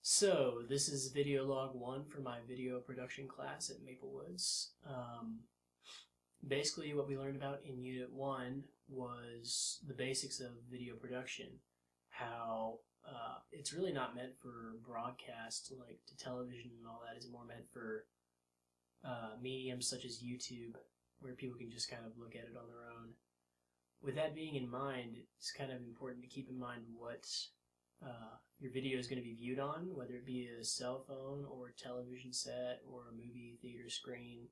So, this is video log 1 for my video production class at Maplewoods. Basically, what we learned about in Unit 1 was the basics of video production. How it's really not meant for broadcast, like to television and all that. It's more meant for mediums such as YouTube, where people can just kind of look at it on their own. With that being in mind, it's kind of important to keep in mind what your video is going to be viewed on, whether it be a cell phone or a television set or a movie theater screen,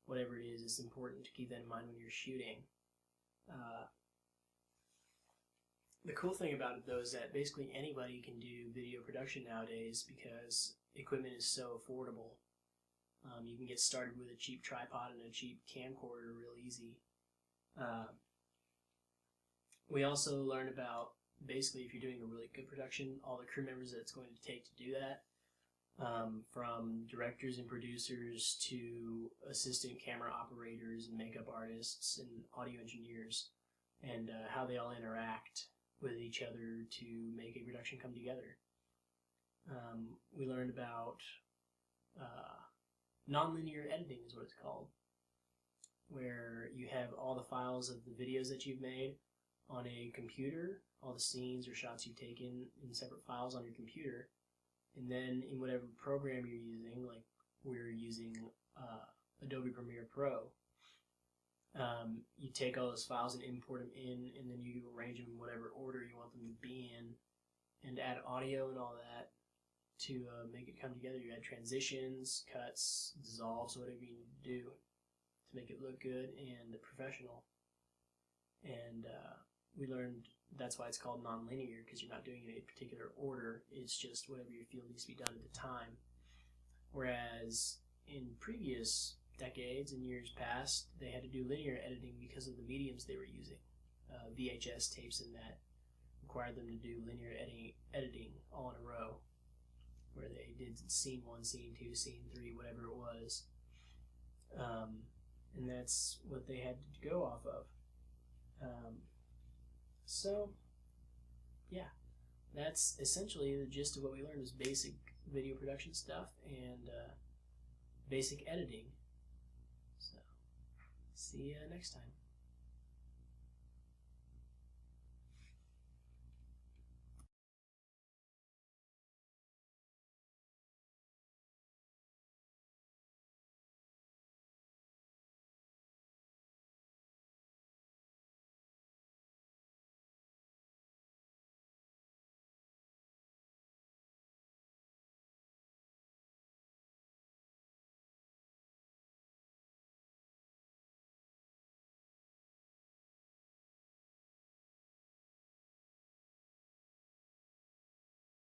whatever it is. It's important to keep that in mind when you're shooting. The cool thing about it, though, is that basically anybody can do video production nowadays because equipment is so affordable. You can get started with a cheap tripod and a cheap camcorder real easy. We also learn about, basically, if you're doing a really good production, all the crew members that it's going to take to do that, from directors and producers to assistant camera operators and makeup artists and audio engineers, and how they all interact with each other to make a production come together. We learned about nonlinear editing is what it's called, where you have all the files of the videos that you've made on a computer, all the scenes or shots you've taken in separate files on your computer, and then in whatever program you're using, like we're using Adobe Premiere Pro, you take all those files and import them in, and then you arrange them in whatever order you want them to be in, and add audio and all that to make it come together. You add transitions, cuts, dissolves, whatever you need to do to make it look good and professional. And we learned that's why it's called non-linear, because you're not doing it in a particular order. It's just whatever you feel needs to be done at the time. Whereas in previous decades and years past, they had to do linear editing because of the mediums they were using. VHS tapes and that required them to do linear editing all in a row, where they did scene 1, scene 2, scene 3, whatever it was. And that's what they had to go off of. So, yeah, that's essentially the gist of what we learned, is basic video production stuff and basic editing. So, see you next time.